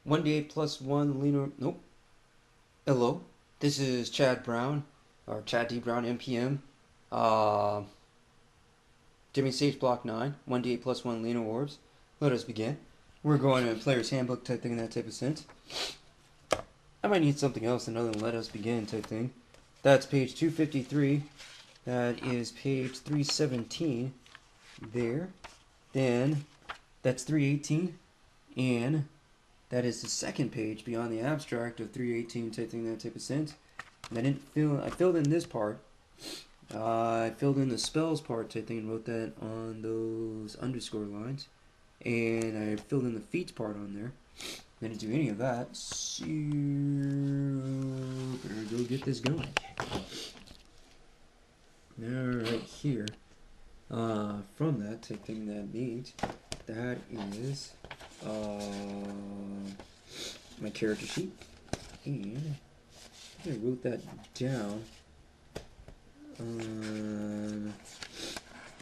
1d8 plus 1 leaner. Nope. Hello. This is Chad Brown, or Chad D. Brown, MPM. Deming Stage Block 9. 1d8 plus 1 leaner orbs. Let us begin. We're going to player's handbook type thing in that type of sense. I might need something else other than let us begin type thing. That's page 253. That is page 317. There. Then that's 318. And that is the second page beyond the abstract of 318 type thing, that type of sense. And I filled in this part. I filled in the spells part type thing and wrote that on those underscore lines. And I filled in the feats part on there. I didn't do any of that. So better go get this going. Alright, here. From that type thing, that means that is my character sheet, and I wrote that down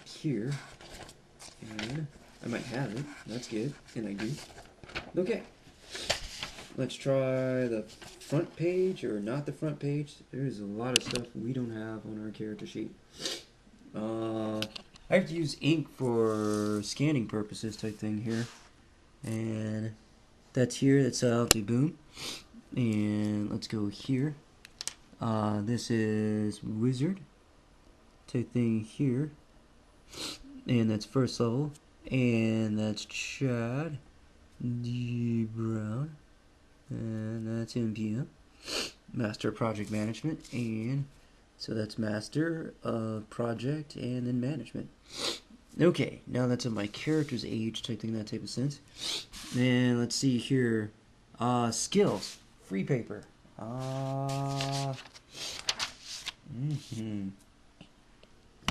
here, and I might have it. That's good, and I do. Okay, let's try the front page, or not the front page. There's a lot of stuff we don't have on our character sheet. I have to use ink for scanning purposes type thing here, and that's here. That's boom. And let's go here. This is wizard type thing here, and that's first level, and that's Chad D. Brown, and that's MPM, Master of Project Management, and so that's Master of Project and then Management. Okay, now that's of my character's age type thing, that type of sense. And let's see here. Skills. Free paper.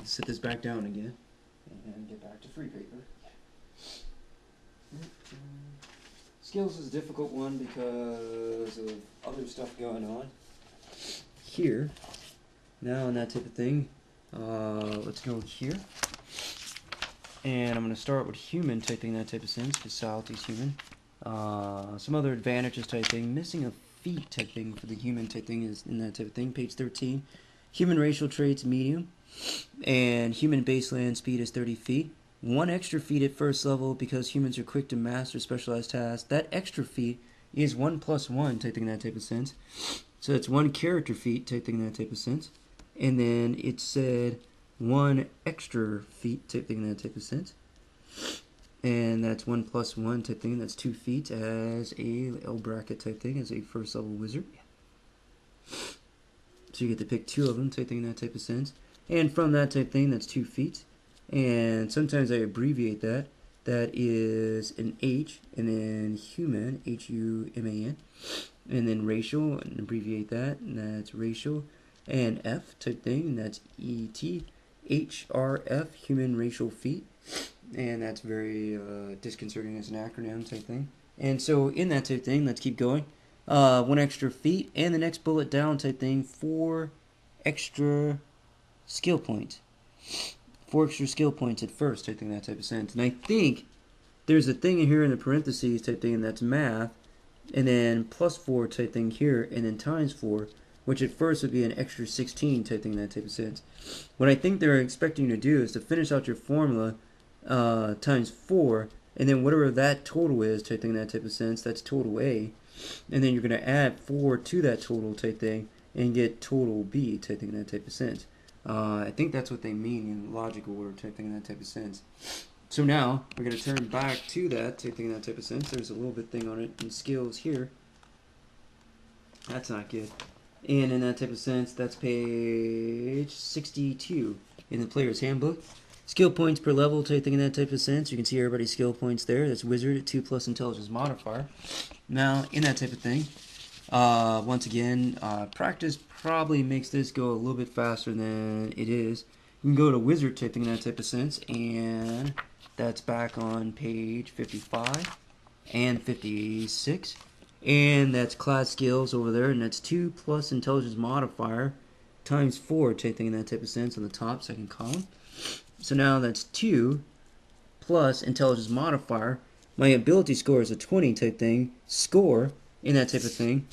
Set this back down again. And get back to free paper. Skills is a difficult one because of other stuff going on. Here. Now on that type of thing. Let's go here. And I'm going to start with human type thing, that type of sense, because society is human. Some other advantages type thing. Missing a feat type thing for the human type thing is in that type of thing. Page 13. Human racial traits, medium. And human baseline speed is 30 feet. One extra feat at first level because humans are quick to master specialized tasks. That extra feat is 1 plus 1 type thing, that type of sense. So it's 1 character feat type thing, that type of sense. And then it said 1 extra feat type thing, that type of sense. And that's 1 plus 1 type thing. That's 2 feet as a L bracket type thing, as a first level wizard. So you get to pick 2 of them type thing, that type of sense. And from that type thing, that's 2 feet. And sometimes I abbreviate that. That is an H, and then human, H-U-M-A-N. And then racial, and abbreviate that, and that's racial. And F type thing, and that's E-T-H-R-F, human racial feat. And that's very disconcerting as an acronym type thing. And so in that type thing, let's keep going. 1 extra feat, and the next bullet down type thing, 4 extra skill points. 4 extra skill points at first type thing, that type of sense. And I think there's a thing here in the parentheses type thing, and that's math. And then plus 4 type thing here, and then times 4. Which at first would be an extra 16 type thing, that type of sense. What I think they're expecting you to do is to finish out your formula times 4, and then whatever that total is type thing, that type of sense, that's total A. And then you're going to add 4 to that total type thing and get total B type thing, that type of sense. I think that's what they mean in logical order type thing, that type of sense. So now we're going to turn back to that type thing, that type of sense. There's a little bit thing on it in skills here. That's not good. And in that type of sense, that's page 62 in the player's handbook. Skill points per level type thing in that type of sense. You can see everybody's skill points there. That's wizard at 2 plus intelligence modifier. Now, in that type of thing, once again, practice probably makes this go a little bit faster than it is. You can go to wizard type thing in that type of sense, and that's back on page 55 and 56. And that's class skills over there, and that's 2 plus intelligence modifier times 4, type thing in that type of sense on the top, second column. So now that's 2 plus intelligence modifier, My ability score is a 20 type thing. Score in that type of thing.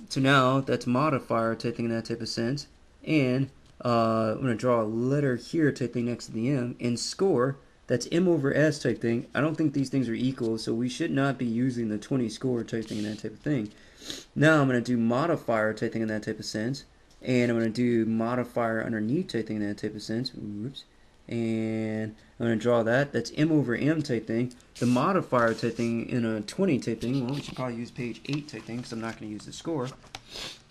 So now that's modifier type thing in that type of sense. And I'm going to draw a letter here type thing next to the M. And score, that's M over S type thing. I don't think these things are equal, so we should not be using the 20 score type thing in that type of thing. Now I'm going to do modifier type thing in that type of sense. And I'm going to do modifier underneath type thing in that type of sense. Oops. And I'm going to draw that. That's M over M type thing. The modifier type thing in a 20 type thing, well, we should probably use page 8 type thing because I'm not going to use the score.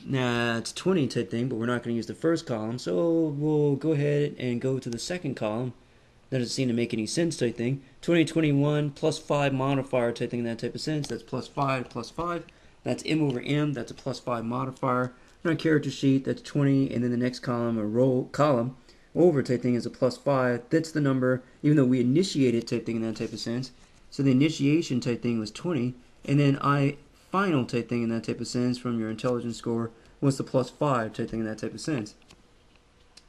Now it's 20 type thing, but we're not going to use the first column, so we'll go ahead and go to the second column. That doesn't seem to make any sense type thing. 2021 plus 5 modifier type thing in that type of sense. That's plus 5 plus 5. That's M over M. That's a plus 5 modifier. On our character sheet, that's 20, and then the next column, a row column over type thing is a plus 5. That's the number, even though we initiated type thing in that type of sense. So the initiation type thing was 20, and then final type thing in that type of sense from your intelligence score was the plus 5 type thing in that type of sense.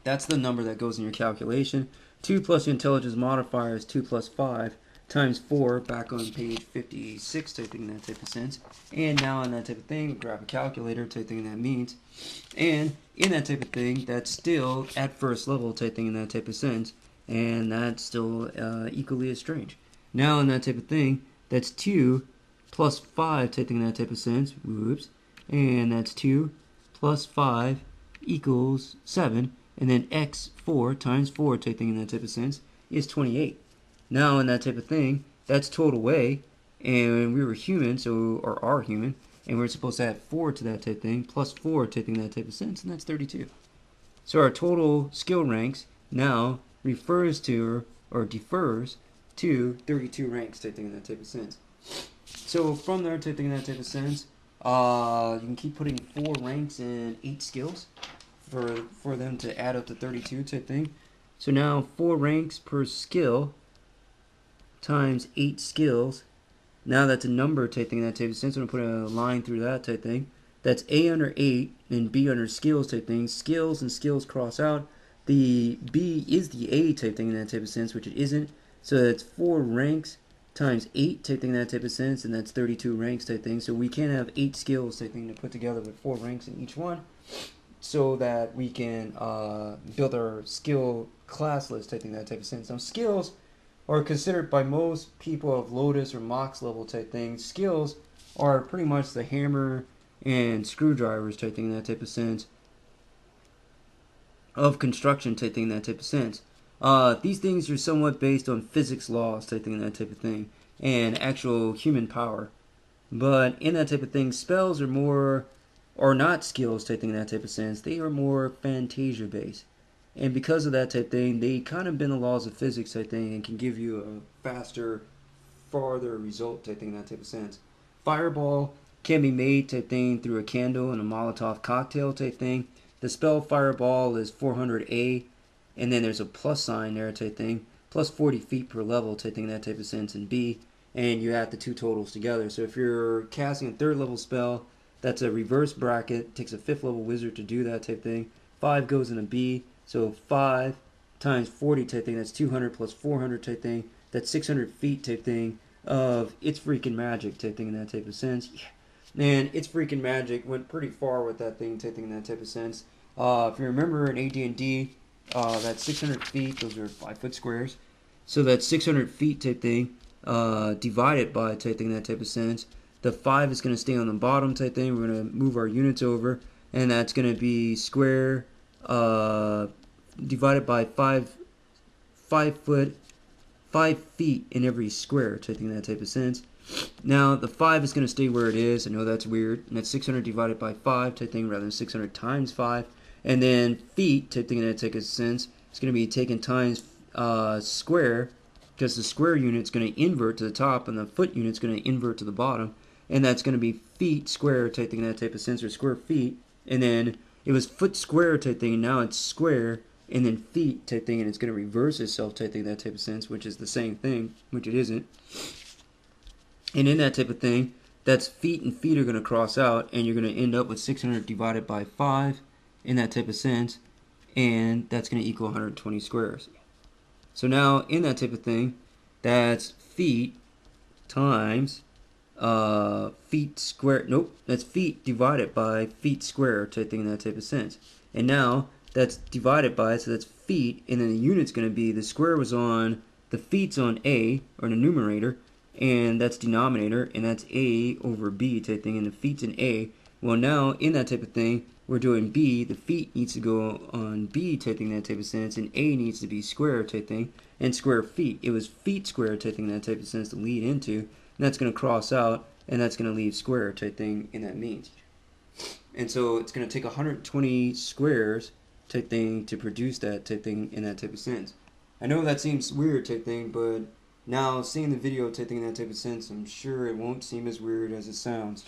That's the number that goes in your calculation. 2 plus your intelligence modifier is 2 plus 5 times 4 back on page 56 type thing in that type of sense. And now on that type of thing, grab a calculator type thing that means. And in that type of thing, that's still at first level type thing in that type of sense. And that's still equally as strange. Now in that type of thing, that's 2 plus 5 type thing in that type of sense. Whoops. And that's 2 plus 5 equals 7. And then x4 times 4 type thing in that type of sense is 28. Now in that type of thing, that's total away, and we were human, so or are human, and we're supposed to add 4 to that type thing, plus 4 type thing in that type of sense, and that's 32. So our total skill ranks now refers to or defers to 32 ranks type thing in that type of sense. So from there type thing in that type of sense, you can keep putting 4 ranks and 8 skills for them to add up to 32 type thing. So now 4 ranks per skill times 8 skills. Now that's a number type thing in that type of sense. I'm going to put a line through that type thing. That's A under 8 and B under skills type thing. Skills and skills cross out. The B is the A type thing in that type of sense, which it isn't. So that's 4 ranks times 8 type thing in that type of sense, and that's 32 ranks type thing. So we can have 8 skills type thing to put together with 4 ranks in each one, so that we can build our skill class list type thing in that type of sense. Now skills are considered by most people of Lotus or Mox level type thing. Skills are pretty much the hammer and screwdrivers type thing in that type of sense of construction type thing in that type of sense. These things are somewhat based on physics laws type thing in that type of thing and actual human power. But in that type of thing, spells are more, or not skills type thing in that type of sense. They are more fantasia based. And because of that type thing, they kind of bend the laws of physics type thing and can give you a faster, farther result type thing in that type of sense. Fireball can be made type thing through a candle and a Molotov cocktail type thing. The spell Fireball is 400A, and then there's a plus sign there type thing, plus 40 feet per level type thing in that type of sense in B, and you add the two totals together. So if you're casting a 3rd level spell, that's a reverse bracket. It takes a 5th level wizard to do that type thing. 5 goes in a B. So 5 times 40 type thing, that's 200 plus 400 type thing, that's 600 feet type thing of It's Freaking Magic type thing in that type of sense. Yeah. And It's Freaking Magic went pretty far with that thing type thing in that type of sense. If you remember in AD&D, that's 600 feet, those are 5-foot squares. So that's 600 feet type thing divided by type thing in that type of sense. The 5 is going to stay on the bottom type thing. We're going to move our units over, and that's going to be square divided by 5 feet in every square type thing in that type of sense. Now the 5 is going to stay where it is. I know that's weird, and that's 600 divided by 5 type thing rather than 600 times 5. And then feet type thing in that type of sense, it's going to be taken times square, because the square unit is going to invert to the top and the foot unit is going to invert to the bottom, and that's going to be feet square type thing in that type of sense, or square feet. And then it was foot square type thing, and now it's square, and then feet type thing, and it's going to reverse itself type thing, that type of sense, which is the same thing, which it isn't. And in that type of thing, that's feet and feet are going to cross out, and you're going to end up with 600 divided by 5 in that type of sense, and that's going to equal 120 squares. So now in that type of thing, that's feet times feet square. Nope, that's feet divided by feet square type thing in that type of sense. And now that's divided by, so that's feet, and then the unit's going to be, the square was on, the feet's on A, or the numerator, and that's denominator, and that's A over B type thing, and the feet's in A. Well, now in that type of thing, we're doing B, the feet needs to go on B type thing in that type of sense, and A needs to be square type thing, and square feet. It was feet square type thing in that type of sense to lead into, and that's going to cross out, and that's going to leave square type thing in that means. And so it's going to take 120 squares type thing to produce that type thing in that type of sense. I know that seems weird type thing, but now seeing the video type thing in that type of sense, I'm sure it won't seem as weird as it sounds.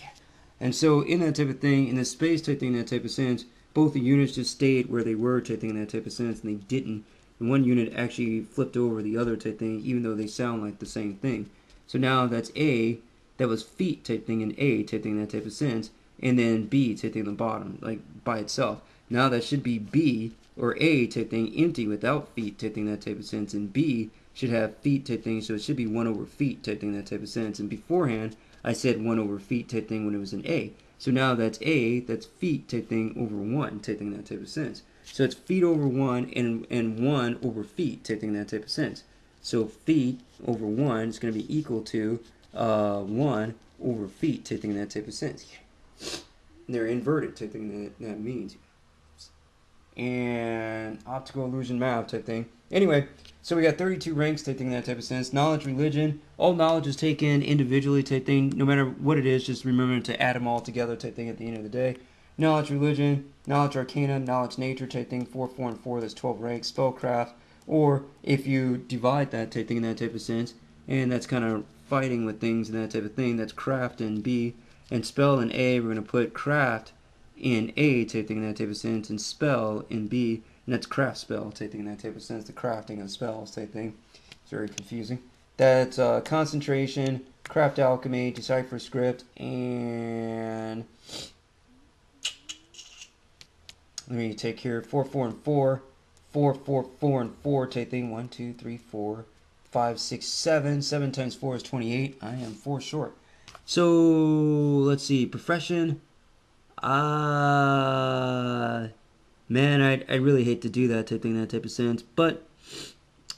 And so in that type of thing, in the space type thing in that type of sense, both the units just stayed where they were type thing in that type of sense, and they didn't. And one unit actually flipped over the other type thing, even though they sound like the same thing. So now that's A, that was feet type thing, and A type thing in that type of sense, and then B type thing on the bottom, like by itself. Now that should be B, or A type thing, empty without feet type thing in that type of sense, and B should have feet type thing, so it should be 1 over feet type thing in that type of sense. And beforehand, I said 1 over feet type thing when it was an A. So now that's A, that's feet type thing over 1 type thing in that type of sense. So it's feet over 1 and 1 over feet type thing in that type of sense. So feet over 1 is going to be equal to 1 over feet type thing in that type of sense. And they're inverted type thing that means. And optical illusion math type thing. Anyway, so we got 32 ranks type thing in that type of sense. Knowledge, religion, all knowledge is taken individually type thing. No matter what it is, just remember to add them all together type thing at the end of the day. Knowledge, religion, knowledge, arcana, knowledge, nature type thing. 4, 4, and 4. That's 12 ranks. Spellcraft, or if you divide that type thing in that type of sense, and that's kind of fighting with things and that type of thing. That's craft in B, and spell in A. We're going to put craft in A type thing in that type of sense, and spell in B, and that's craft spell type thing in that type of sense, the crafting of spells type thing. It's very confusing. That's concentration, craft alchemy, decipher script, and let me take here 4, 4, and 4, 4, 4, 4, and 4 type thing. 1, 2, 3, 4, 5, 6, 7. 7 times 4 is 28. I am 4 short. So let's see, profession. Man, I really hate to do that type thing, that type of sense, but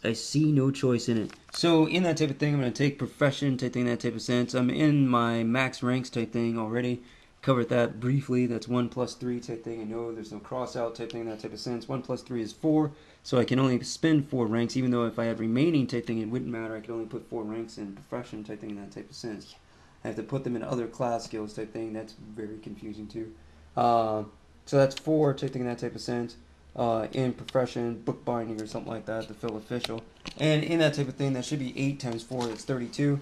I see no choice in it. So in that type of thing, I'm going to take profession type thing, that type of sense. I'm in my max ranks type thing already. Covered that briefly. That's 1 plus 3 type thing. I know there's no cross out type thing, that type of sense. 1 plus 3 is 4, so I can only spend 4 ranks, even though if I had remaining type thing, it wouldn't matter. I could only put 4 ranks in profession type thing, that type of sense. I have to put them in other class skills type thing. That's very confusing too. So that's 4 type thing in that type of sense. In profession, bookbinding or something like that, to fill official. And in that type of thing, that should be 8 times 4, that's 32.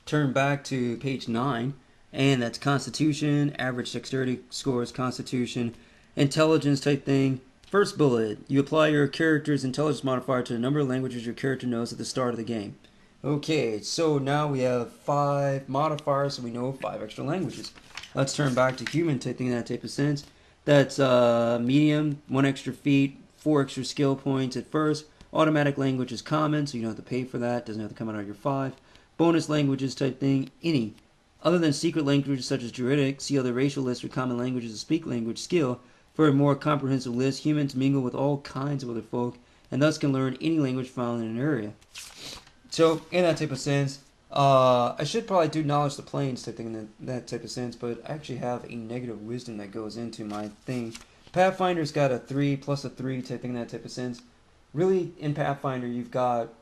Turn back to page 9, and that's constitution, average dexterity scores, constitution, intelligence type thing. First bullet, you apply your character's intelligence modifier to the number of languages your character knows at the start of the game. Okay, so now we have 5 modifiers, so we know 5 extra languages. Let's turn back to human type thing in that type of sense. That's medium, 1 extra feet, 4 extra skill points at first. Automatic language is common, so you don't have to pay for that. Doesn't have to come out of your 5. Bonus languages type thing, any. Other than secret languages such as Druidic, see other racial lists or common languages of speak language skill. For a more comprehensive list, humans mingle with all kinds of other folk, and thus can learn any language found in an area. So, in that type of sense, I should probably do knowledge the planes type thing in that type of sense, but I actually have a negative wisdom that goes into my thing. Pathfinder's got a 3 plus a 3 type thing in that type of sense. Really, in Pathfinder, you've got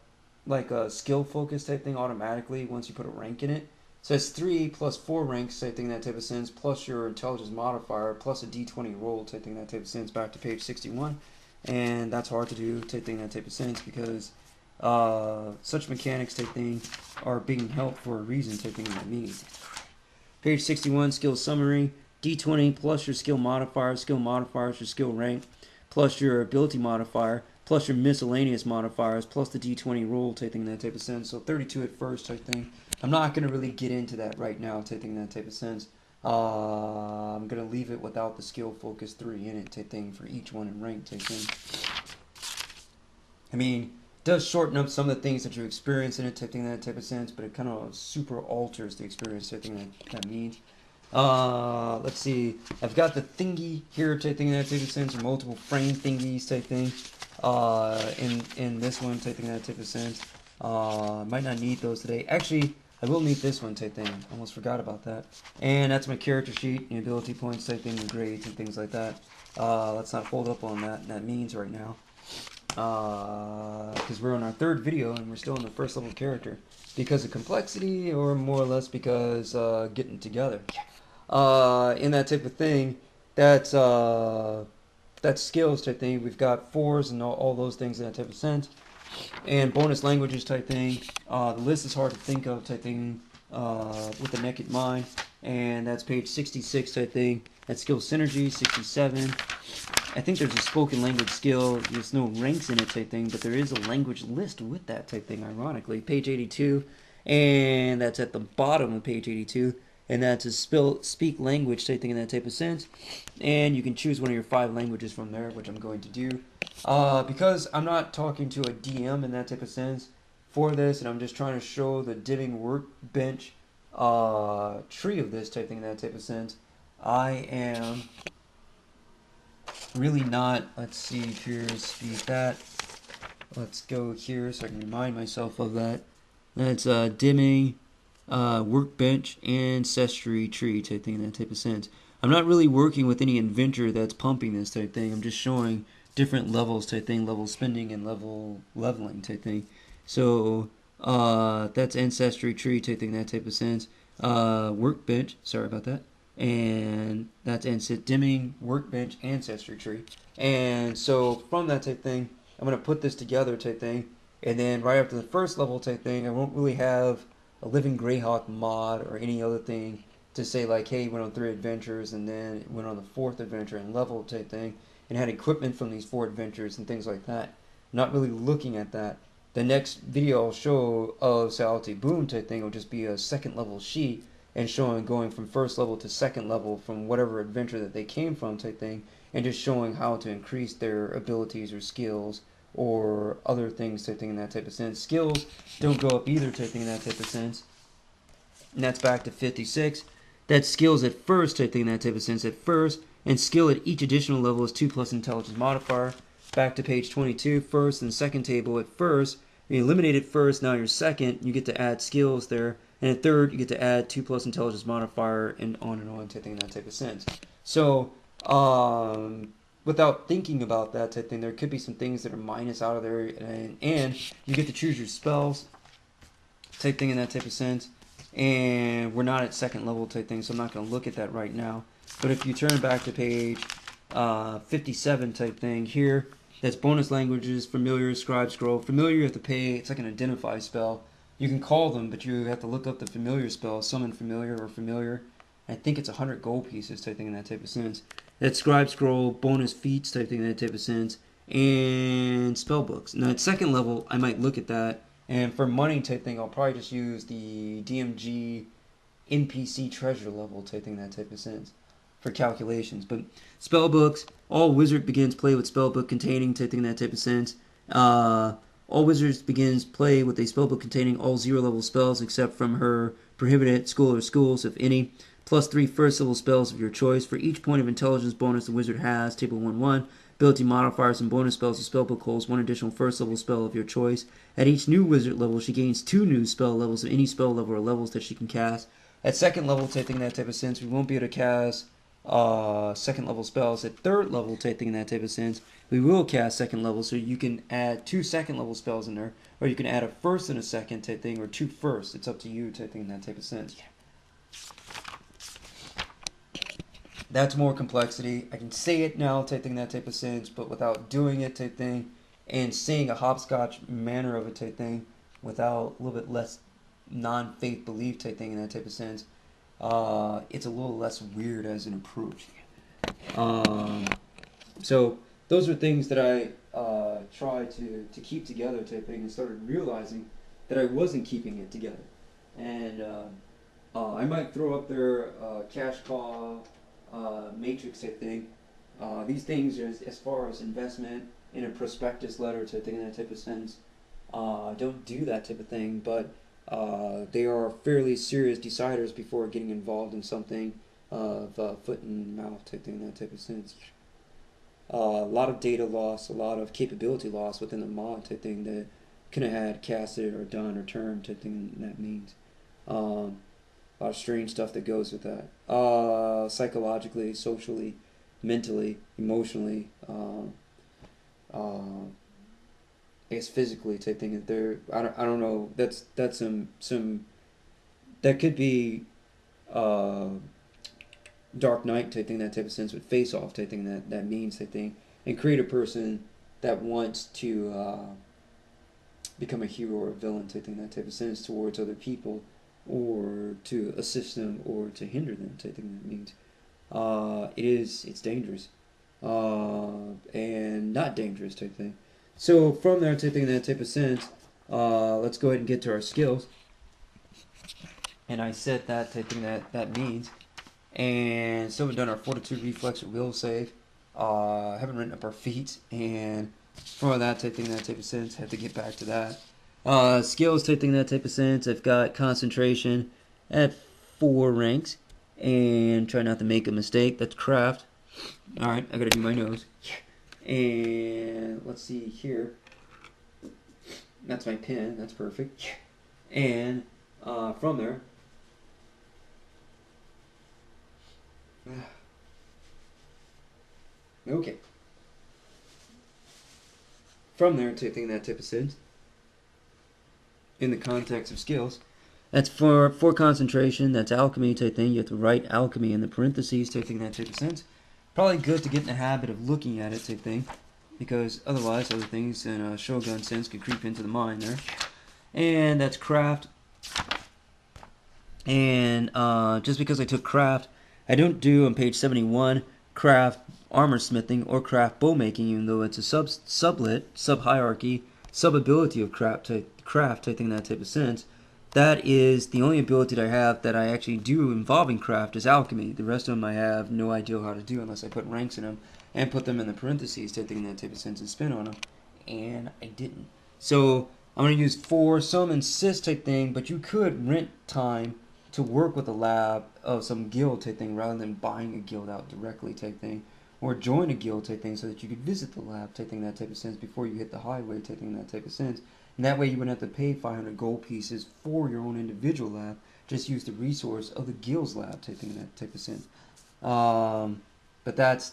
like a skill focus type thing automatically once you put a rank in it. So it's 3 plus 4 ranks type thing in that type of sense, plus your intelligence modifier, plus a d20 roll type thing in that type of sense, back to page 61. And that's hard to do type thing in that type of sense, because such mechanics type thing are being held for a reason type thing in that means. Page 61, skill summary, d20 plus your skill modifier is your skill rank, plus your ability modifier, plus your miscellaneous modifiers, plus the d20 roll type thing in that type of sense. So 32 at first type thing. I'm not going to really get into that right now type thing in that type of sense. I'm going to leave it without the skill focus 3 in it type thing for each one in rank type thing. I mean, does shorten up some of the things that you experience in it, type thing, that type of sense, but it kind of super alters the experience, type thing that means. Let's see. I've got the thingy here, type thing, that type of sense, or multiple frame thingies, type thing. In this one, type thing, that type of sense. Might not need those today. Actually, I will need this one, type thing. Almost forgot about that. And that's my character sheet, and ability points, type thing, and grades and things like that. Let's not hold up on that means right now. Because we're on our third video and we're still in the first level character. Because of complexity, or more or less because getting together. In that type of thing, that's skills type thing. We've got fours and all those things in that type of sense. And bonus languages type thing. The list is hard to think of type thing with the naked mind. And that's page 66 type thing. That's skill synergy, 67. I think there's a spoken language skill. There's no ranks in it type thing, but there is a language list with that type thing, ironically. Page 82. And that's at the bottom of page 82. And that's a speak language type thing in that type of sense. And you can choose one of your 5 languages from there, which I'm going to do. Because I'm not talking to a DM in that type of sense for this, and I'm just trying to show the Deming Workbench tree of this type thing in that type of sense. I am really not, let's see here, speed that. Let's go here so I can remind myself of that. That's Deming Workbench Ancestry Tree type thing in that type of sense. I'm not really working with any inventor that's pumping this type thing. I'm just showing different levels type thing, level spending and level leveling type thing. So that's Ancestry Tree type thing, that type of sense. Workbench, sorry about that. And that's Deming Workbench Ancestry Tree. And so from that type thing, I'm going to put this together type thing. And then right after the first level type thing, I won't really have a Living Greyhawk mod or any other thing to say like, hey, went on 3 adventures and then went on the 4th adventure and level type thing and had equipment from these 4 adventures and things like that. Not really looking at that. The next video I'll show of Salty Boom type thing will just be a 2nd level sheet and showing going from 1st level to 2nd level from whatever adventure that they came from type thing, and just showing how to increase their abilities or skills or other things type thing in that type of sense. Skills don't go up either type thing in that type of sense. And that's back to 56. That's skills at first type thing in that type of sense at first, and skill at each additional level is 2 plus intelligence modifier. Back to page 22, first and second table at first. You eliminate it first, now you're second, you get to add skills there. And at third, you get to add 2 plus intelligence modifier and on type thing in that type of sense. So, without thinking about that type thing, there could be some things that are minus out of there, and you get to choose your spells type thing in that type of sense. And we're not at 2nd level type thing, so I'm not going to look at that right now. But if you turn back to page 57 type thing here, that's bonus languages, familiar, scribe, scroll. Familiar you have to pay, it's like an identify spell. You can call them, but you have to look up the familiar spell, summon familiar or familiar. I think it's 100 gold pieces type thing in that type of sense. That's scribe, scroll, bonus feats type thing in that type of sense, and spell books. Now at 2nd level, I might look at that. And for money type thing, I'll probably just use the DMG NPC treasure level type thing, that type of sense, for calculations. But spell books, all wizard begins play with spell book containing type thing, that type of sense. All wizards begins play with a spellbook containing all 0 level spells except from her prohibited school or schools, if any. Plus 3 first level spells of your choice. For each point of intelligence bonus the wizard has, table 1-1. Ability modifiers and bonus spells, the spellbook holds 1 additional first level spell of your choice. At each new wizard level, she gains 2 new spell levels of any spell level or levels that she can cast. At 2nd level, taking that type of sense, we won't be able to cast 2nd level spells. At 3rd level, taking that type of sense, we will cast 2nd level, so you can add 2 2nd level spells in there, or you can add a 1st and a 2nd type thing, or 2 firsts. It's up to you type thing in that type of sense. That's more complexity. I can say it now type thing in that type of sense, but without doing it type thing, and seeing a hopscotch manner of it type thing, without a little bit less non-faith belief type thing in that type of sense, it's a little less weird as an approach. So those are things that I try to keep together type thing, and started realizing that I wasn't keeping it together. And I might throw up there cash call matrix type thing. These things are as far as investment in a prospectus letter type thing in that type of sense. don't do that type of thing, but they are fairly serious deciders before getting involved in something of foot and mouth type thing, that type of sense. A lot of data loss, a lot of capability loss within the mod type thing that could have had casted or done or turned type thing that means. A lot of strange stuff that goes with that. Psychologically, socially, mentally, emotionally, I guess physically type thing. That they're I don't know. That's some that could be uh, Dark Knight type thing, that type of sense, with Face Off type thing, that means type thing, and create a person that wants to become a hero or a villain type thing, that type of sense towards other people, or to assist them or to hinder them type thing. That means it's dangerous, and not dangerous type thing. So from there type thing, that type of sense, let's go ahead and get to our skills. And I said that type thing that means. And so we've done our fortitude, reflex, or will save. Haven't written up our feats, and for that type thing, that type of sense, have to get back to that. Skills type thing, that type of sense. I've got concentration at 4 ranks, and try not to make a mistake. That's craft. All right, I gotta do my nose. And let's see here. That's my pen. That's perfect. And from there. Okay. From there, taking that type of sense, in the context of skills, that's for concentration. That's alchemy type thing. You have to write alchemy in the parentheses, taking that type of sense. Probably good to get in the habit of looking at it type thing, because otherwise other things in a Shogun sense could creep into the mind there. And that's craft. And just because I took craft, I don't do on page 71 craft armor smithing or craft bow making, even though it's a sublet, sub hierarchy, sub ability of craft taking that type of sense. That is the only ability that I have that I actually do involving craft is alchemy. The rest of them I have no idea how to do unless I put ranks in them and put them in the parentheses, taking that type of sense and spin on them. And I didn't. So I'm going to use 4. Some insist type thing, but you could rent time to work with a lab of some guild type thing rather than buying a guild out directly type thing, or join a guild type thing so that you could visit the lab type thing, that type of sense, before you hit the highway type thing, that type of sense. And that way you wouldn't have to pay 500 gold pieces for your own individual lab. Just use the resource of the guild's lab type thing, that type of sense. But that's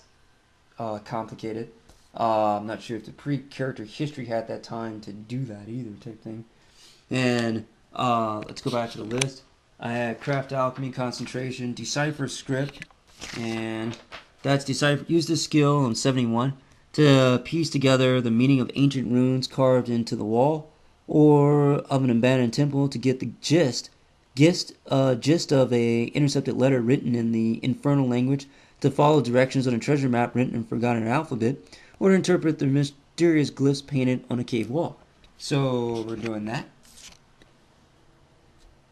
complicated. I'm not sure if the pre-character history had that time to do that either type thing. And let's go back to the list. I had craft alchemy, concentration, decipher script, and that's decipher. Use this skill on 71 to piece together the meaning of ancient runes carved into the wall or of an abandoned temple to get the gist of a intercepted letter written in the infernal language, to follow directions on a treasure map written in forgotten alphabet, or to interpret the mysterious glyphs painted on a cave wall. So we're doing that.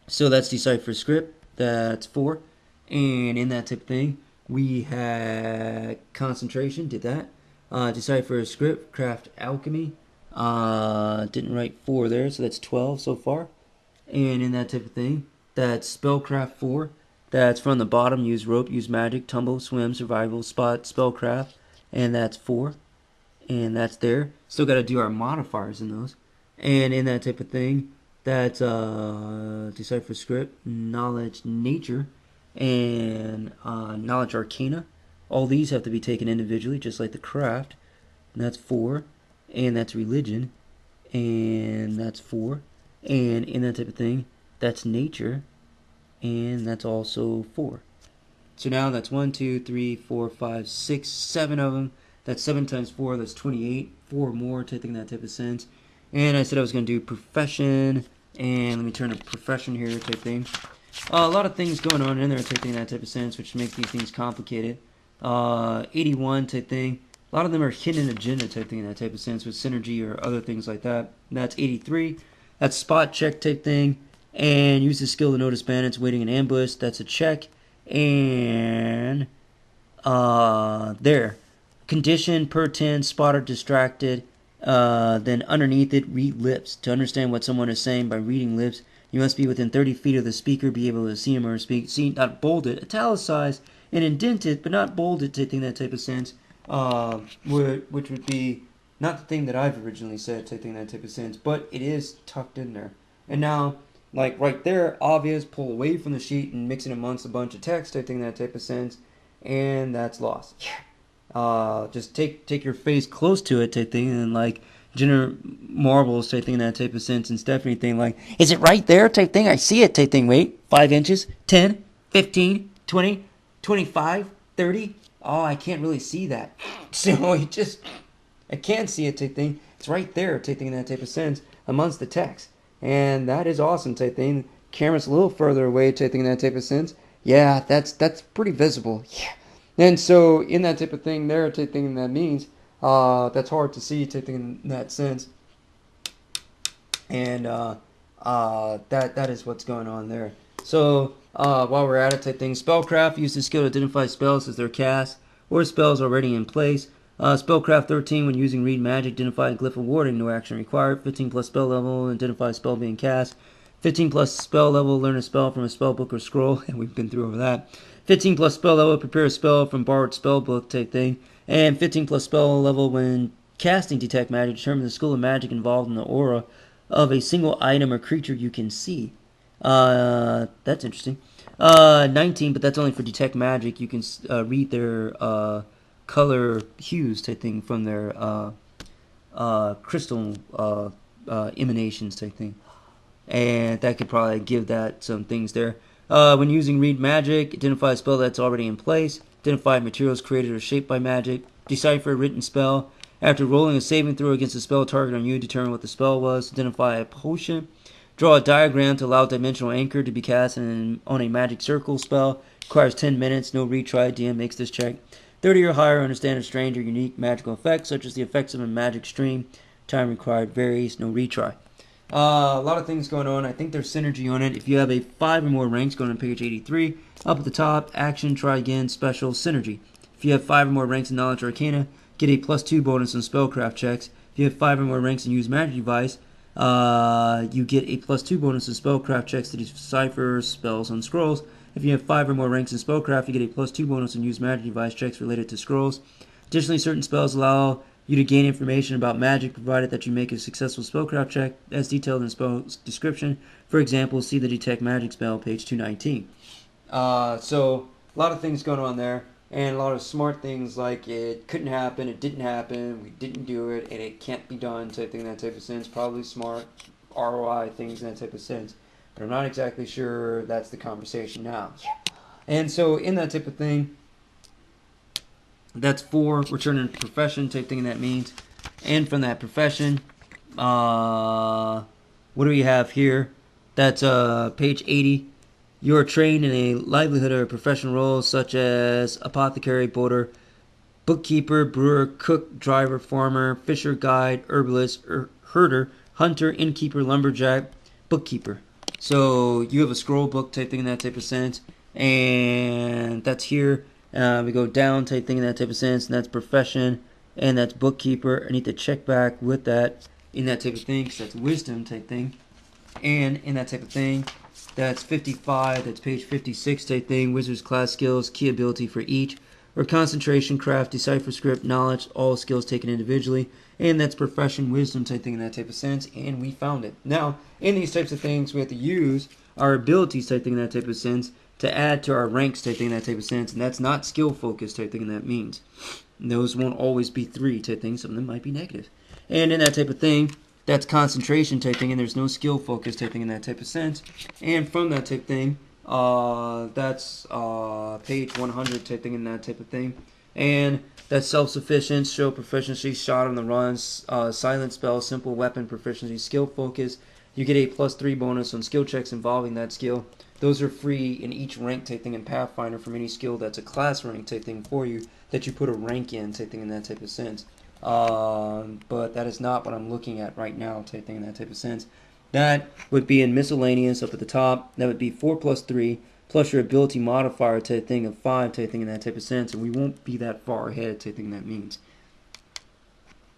So that's decipher script. That's 4. And in that type of thing, we had concentration. Did that. Decipher script. Craft alchemy. Didn't write 4 there, so that's 12 so far. And in that type of thing, that's spellcraft 4. That's from the bottom. Use rope, use magic, tumble, swim, survival, spot, spellcraft. And that's 4. And that's there. Still got to do our modifiers in those. And in that type of thing, that's decipher script, knowledge nature, and knowledge arcana. All these have to be taken individually, just like the craft. And that's 4. And that's religion. And that's 4. And in that type of thing, that's nature. And that's also 4. So now that's 1, 2, 3, 4, 5, 6, 7 of them. That's 7 times 4, that's 28. 4 more, taking that type of sense. And I said I was going to do profession. And let me turn to profession here type thing. A lot of things going on in there taking that type of sense, which make these things complicated. 81 type thing. A lot of them are hidden agenda type thing in that type of sense with synergy or other things like that. And that's 83. That's spot check type thing. And use the skill to notice bandits waiting in ambush. That's a check. And there. Condition per 10, spotted, distracted. Then underneath it, read lips. To understand what someone is saying by reading lips, you must be within 30 feet of the speaker, be able to see him or speak. See, not bold it, italicize, and indent it, but not bold it, taking that type of sense. Which would be not the thing that I've originally said, taking that type of sense, but it is tucked in there. And now, like right there, obvious, pull away from the sheet and mix it amongst a bunch of text, taking that type of sense, and that's lost. Just take your face close to it type thing, and like Jenner Marbles type thing, that type of sense, and Stephanie thing, like, is it right there type thing? I see it type thing. Wait, 5 inches, 10, 15, 20, 25, 30. Oh, I can't really see that. So I can't see it type thing. It's right there type thing, that type of sense, amongst the text. And that is awesome type thing. Camera's a little further away type thing, that type of sense. Yeah, that's pretty visible. Yeah. And so in that type of thing there, type thing, that means that's hard to see type thing in that sense. And that is what's going on there. So while we're at it type thing, Spellcraft uses skill to identify spells as they're cast or spells already in place. Spellcraft 13, when using Read Magic, identify a glyph of warding, no action required. 15 plus spell level, identify a spell being cast. 15 plus spell level, learn a spell from a spell book or scroll, and we've been through over that. 15 plus spell level, prepare a spell from borrowed spell book type thing. And 15 plus spell level, when casting Detect Magic, determine the school of magic involved in the aura of a single item or creature you can see. That's interesting. 19, but that's only for Detect Magic. You can read their color hues type thing from their crystal emanations type thing. And that could probably give that some things there. When using Read Magic, identify a spell that's already in place. Identify materials created or shaped by magic. Decipher a written spell. After rolling a saving throw against a spell target on you, determine what the spell was. Identify a potion. Draw a diagram to allow dimensional anchor to be cast on a magic circle spell. Requires 10 minutes. No retry. DM makes this check. 30 or higher, understand a strange or unique magical effect, such as the effects of a magic stream. Time required varies. No retry. A lot of things going on. I think there's synergy on it. If you have a 5 or more ranks, going on page 83, up at the top, action, try again, special, synergy. If you have 5 or more ranks in knowledge or arcana, get a +2 bonus on spellcraft checks. If you have 5 or more ranks and use magic device, you get a +2 bonus on spellcraft checks to decipher spells on scrolls. If you have 5 or more ranks in spellcraft, you get a +2 bonus on use magic device checks related to scrolls. Additionally, certain spells allow you to gain information about magic, provided that you make a successful spellcraft check, as detailed in the spell description. For example, see the Detect Magic spell, page 219. So, a lot of things going on there, and a lot of smart things like it couldn't happen, it didn't happen, we didn't do it, and it can't be done type thing, that type of sense. Probably smart ROI things in that type of sense. But I'm not exactly sure that's the conversation now. And so, in that type of thing, that's 4, returning to profession type thing that means. And from that profession, what do we have here? That's page 80. You are trained in a livelihood or professional roles such as apothecary, boater, bookkeeper, brewer, cook, driver, farmer, fisher, guide, herbalist, herder, hunter, innkeeper, lumberjack, bookkeeper. So you have a scroll book type thing in that type of sense. And that's here. We go down type thing in that type of sense, and that's profession, and that's bookkeeper. I need to check back with that in that type of thing, because that's wisdom type thing. And in that type of thing, that's 55, that's page 56 type thing, wizard's class skills, key ability for each, or concentration, craft, decipher script, knowledge, all skills taken individually. And that's profession, wisdom type thing in that type of sense, and we found it. Now, in these types of things, we have to use our abilities type thing in that type of sense to add to our ranks type thing in that type of sense, and that's not skill focused type thing, and that means those won't always be 3 type thing. Some of them might be negative. And in that type of thing, that's concentration type thing, and there's no skill focused type thing in that type of sense. And from that type thing, that's page 100 type thing in that type of thing. And that's self-sufficient, show proficiency, shot on the runs, silent spell, simple weapon proficiency, skill focus. You get a +3 bonus on skill checks involving that skill. Those are free in each rank type thing in Pathfinder from any skill that's a class rank type thing for you that you put a rank in type thing in that type of sense. But that is not what I'm looking at right now type thing in that type of sense. That would be in miscellaneous up at the top. That would be 4 plus 3 plus your ability modifier type thing of 5 type thing in that type of sense. And we won't be that far ahead type thing that means.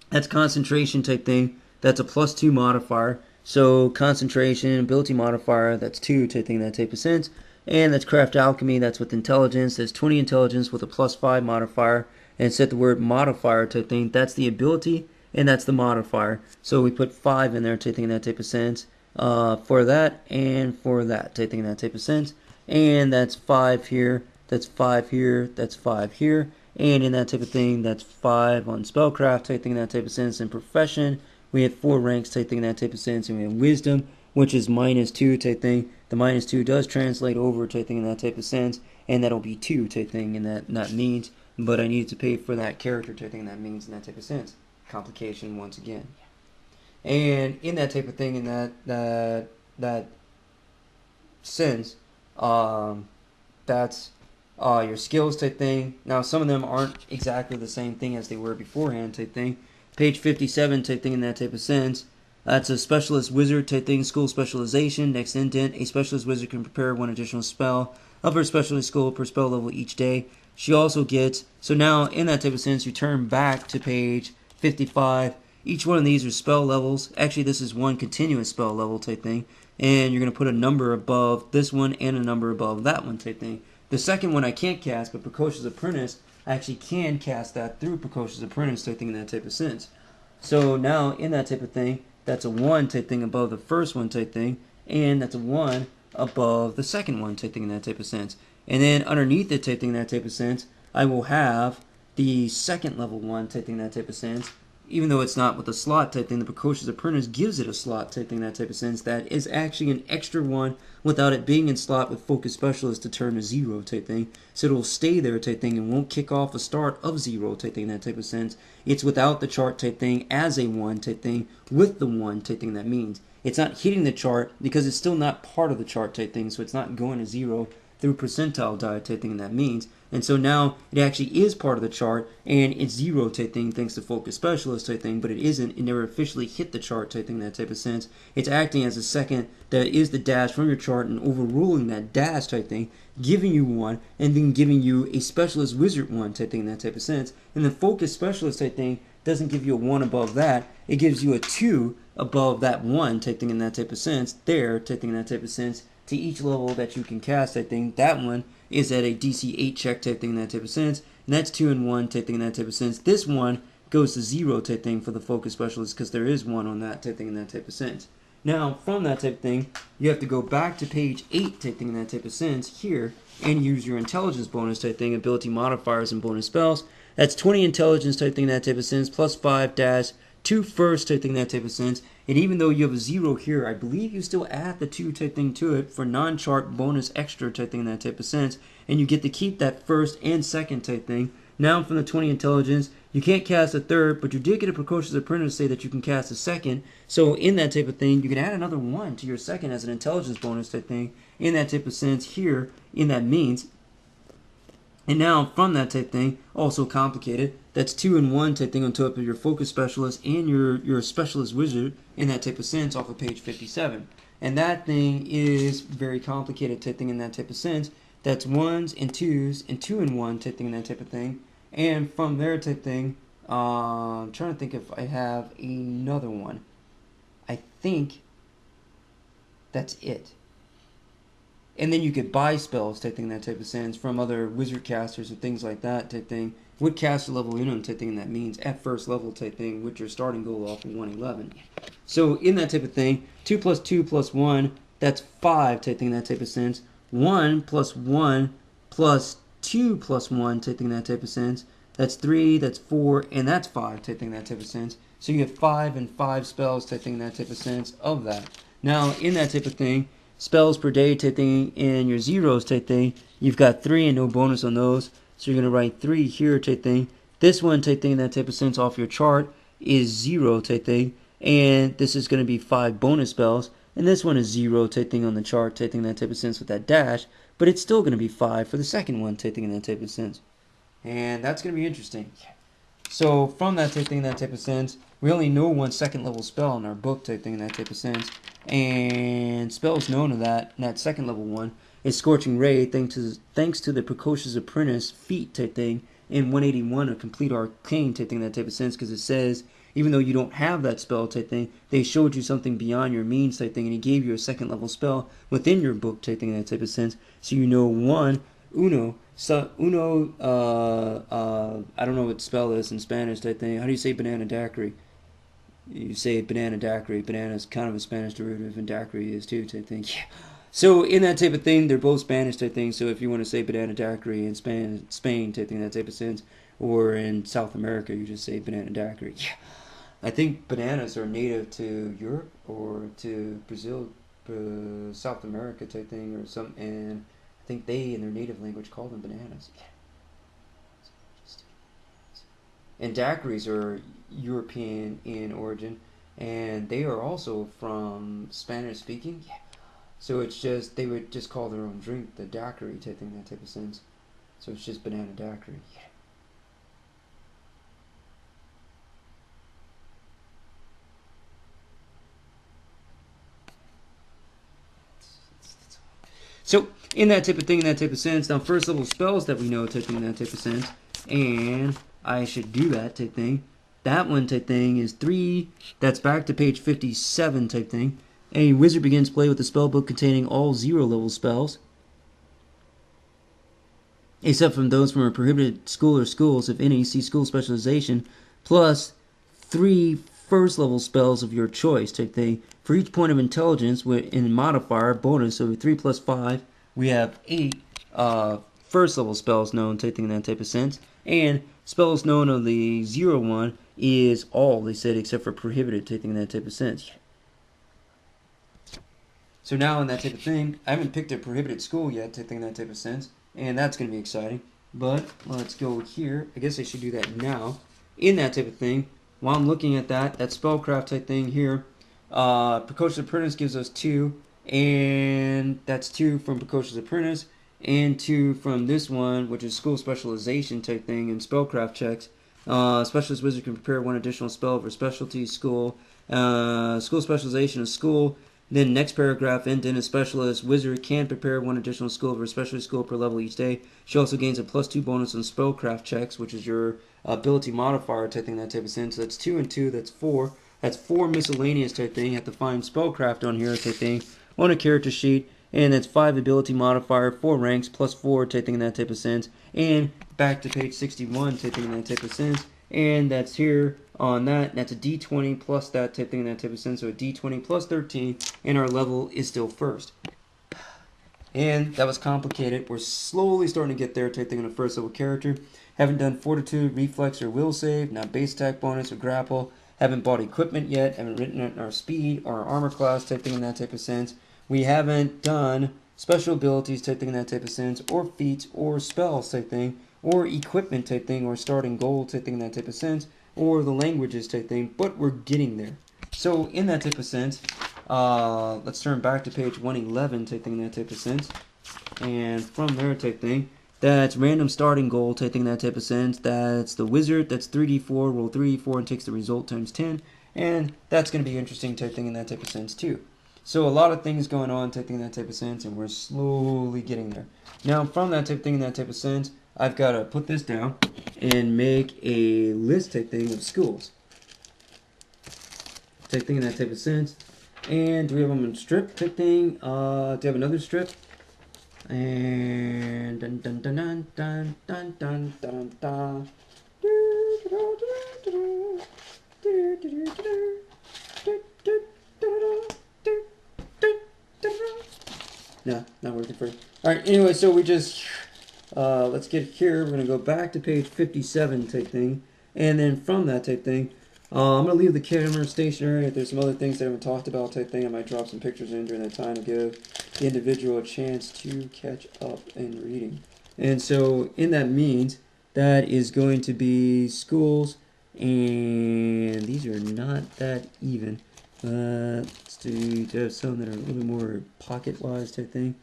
That's concentration type thing. That's a +2 modifier. So concentration, ability modifier, that's 2 type thing, that type of sense. And that's craft alchemy, that's with intelligence. That's 20 intelligence with a +5 modifier. And set the word modifier type thing. That's the ability, and that's the modifier. So we put 5 in there type thing, that type of sense. For that and for that type thing, that type of sense. And that's 5 here. That's 5 here. That's 5 here. And in that type of thing, that's 5 on spellcraft type thing, that type of sense. In profession, we have 4 ranks type thing, that type of sense. And we have wisdom, which is -2 type thing. The -2 does translate over type thing in that type of sense, and that'll be 2 type thing in that means. But I needed to pay for that character type thing, that means in that type of sense. Complication once again. And in that type of thing, in that sense, that's your skills type thing. Now some of them aren't exactly the same thing as they were beforehand type thing. Page 57 type thing in that type of sense. That's a specialist wizard type thing, school specialization. Next indent, a specialist wizard can prepare 1 additional spell of her specialist school per spell level each day. She also gets, so now in that type of sense, you turn back to page 55. Each one of these are spell levels. Actually, this is 1 continuous spell level type thing. And you're going to put a number above this one and a number above that one type thing. The second one I can't cast, but Precocious Apprentice, I actually can cast that through Precocious Apprentice type thing in that type of sense. So now in that type of thing, that's a 1 type thing above the first one type thing, and that's a 1 above the second one type thing in that type of sense. And then underneath it type thing in that type of sense, I will have the second level 1 type thing in that type of sense. Even though it's not with a slot type thing, the Precocious Apprentice gives it a slot type thing in that type of sense. That is actually an extra 1 without it being in slot with Focus Specialist to turn to 0 type thing. So it'll stay there type thing and won't kick off a start of 0 type thing in that type of sense. It's without the chart type thing as a 1 type thing with the 1 type thing that means. It's not hitting the chart because it's still not part of the chart type thing, so it's not going to 0 through percentile die type thing that means. And so now it actually is part of the chart and it's 0 type thing thanks to Focus Specialist type thing, but it isn't. It never officially hit the chart type thing, that type of sense. It's acting as a second that is the dash from your chart and overruling that dash type thing, giving you 1 and then giving you a Specialist Wizard 1 type thing, that type of sense. And the Focus Specialist type thing doesn't give you a 1 above that. It gives you a 2 above that 1 type thing in that type of sense. There type thing in that type of sense. To each level that you can cast, I think that one is at a DC 8 check type thing in that type of sense, and that's 2 and 1 type thing in that type of sense. This one goes to 0 type thing for the Focus Specialist because there is 1 on that type thing in that type of sense. Now, from that type of thing, you have to go back to page 8 type thing in that type of sense here and use your intelligence bonus type thing, ability modifiers and bonus spells. That's 20 intelligence type thing in that type of sense, plus 5 dash 2 first type thing in that type of sense. And even though you have a 0 here, I believe you still add the 2 type thing to it for non-chart bonus extra type thing in that type of sense. And you get to keep that first and second type thing. Now from the 20 intelligence, you can't cast a third, but you did get a Precocious Apprentice to say that you can cast a second. So in that type of thing, you can add another 1 to your second as an intelligence bonus type thing. In that type of sense here, in that means. And now from that type thing, also complicated, that's 2 and 1 type thing on top of your Focus Specialist and your Specialist Wizard in that type of sense off of page 57. And that thing is very complicated type thing in that type of sense. That's 1s and 2s and 2 and 1 type thing in that type of thing. And from there type thing, I'm trying to think if I have another one. I think that's it. And then you could buy spells type thing, that type of sense, from other wizard casters and things like that type thing. With caster level in them type thing, that means at first level type thing, with your starting goal off of 111. So in that type of thing, 2 plus 2 plus 1, that's 5 type thing, that type of sense. 1 plus 1 plus 2 plus 1 type thing, that type of sense. That's 3, that's 4, and that's 5 type thing, that type of sense. So you have 5 and 5 spells type thing, that type of sense of that. Now in that type of thing, spells per day type thing and your zeros type thing, you've got 3 and no bonus on those. So you're going to write 3 here type thing. This one type thing, that type of sense off your chart is 0 type thing. And this is going to be 5 bonus spells. And this one is 0 type thing on the chart type thing, that type of sense with that dash. But it's still going to be 5 for the second one type thing in that type of sense. And that's going to be interesting. So from that type thing, that type of sense, we only know 1 second level spell in our book type thing in that type of sense. And spells known to that, in that second level one, is Scorching Ray, thanks to the Precocious Apprentice feat type thing in 181, a complete arcane type thing, that type of sense, because it says even though you don't have that spell type thing, they showed you something beyond your means type thing, and he gave you a second level spell within your book type thing in that type of sense. So you know, one, uno, so uno, I don't know what spell is in Spanish type thing. How do you say banana daiquiri? You say banana daiquiri. Banana is kind of a Spanish derivative, and daiquiri is too type thing. Yeah. So in that type of thing, they're both Spanish type thing. So if you want to say banana daiquiri in Spain type thing, that type of sense, or in South America, you just say banana daiquiri. Yeah. I think bananas are native to Europe or to Brazil, South America type thing, or some, and I think they in their native language call them bananas. Yeah. And daiquiris are European in origin, and they are also from Spanish speaking. Yeah. So it's just, they would just call their own drink the daiquiri type thing, that type of sense. So it's just banana daiquiri. Yeah. So in that type of thing, in that type of sense, now first level spells that we know type thing in that type of sense, and I should do that type thing. That one type thing is 3, that's back to page 57 type thing. A wizard begins play with a spell book containing all 0 level spells, except from those from a prohibited school or schools, if any, see school specialization, plus 3 first level spells of your choice type thing. For each point of intelligence in modifier bonus, so 3 plus 5, we have 8 first level spells known type thing in that type of sense. And spells known of the 0 one is all, they said, except for prohibited type thing in that type of sense. So now in that type of thing, I haven't picked a prohibited school yet type thing in that type of sense, and that's going to be exciting. But let's go here. I guess I should do that now. In that type of thing, while I'm looking at that Spellcraft type thing here, Precocious Apprentice gives us 2, and that's 2 from Precocious Apprentice, and 2 from this one, which is School Specialization type thing, and Spellcraft checks. Specialist Wizard can prepare 1 additional spell for specialty school. School Specialization is school. Then next paragraph, and then a specialist wizard can prepare 1 additional skill for a specialty skill per level each day. She also gains a +2 bonus on spellcraft checks, which is your ability modifier type thing, that type of sense. So that's 2 and 2, that's 4. That's 4 miscellaneous type thing. You have to find spellcraft on here type thing on a character sheet. And that's 5 ability modifier, 4 ranks, +4 type thing in that type of sense. And back to page 61 type thing in that type of sense. And that's here on that. That's a D20 plus that type thing in that type of sense. So a D20 plus 13, and our level is still first. And that was complicated. We're slowly starting to get there type thing on a first level character. Haven't done fortitude, reflex, or will save. Not base attack bonus or grapple. Haven't bought equipment yet. Haven't written it in our speed or our armor class type thing in that type of sense. We haven't done special abilities type thing in that type of sense, or feats, or spells type thing, or equipment type thing, or starting goal type thing in that type of sense, or the languages type thing, but we're getting there. So in that type of sense, let's turn back to page 111 type thing in that type of sense, and from there type thing, that's random starting goal type thing in that type of sense. That's the wizard, that's 3d4, roll 3d4 and takes the result times 10, and that's going to be interesting type thing in that type of sense too. So a lot of things going on type thing in that type of sense, and we're slowly getting there. Now from that type of thing in that type of sense, I've got to put this down and make a list type thing of schools. Type thing in that type of sense. And do we have them in strip type thing? Do you have another strip? And dun dun dun dun dun dun dun dun dun. No, not working for you. Alright, anyway, so we just let's get here. We're going to go back to page 57 type thing. And then from that type thing, I'm going to leave the camera stationary. If there's some other things that I haven't talked about type thing, I might drop some pictures in during that time to give the individual a chance to catch up in reading. And so in that means, that is going to be schools, and these are not that even. Let's do to have some that are a little bit more pocket-wise type thing.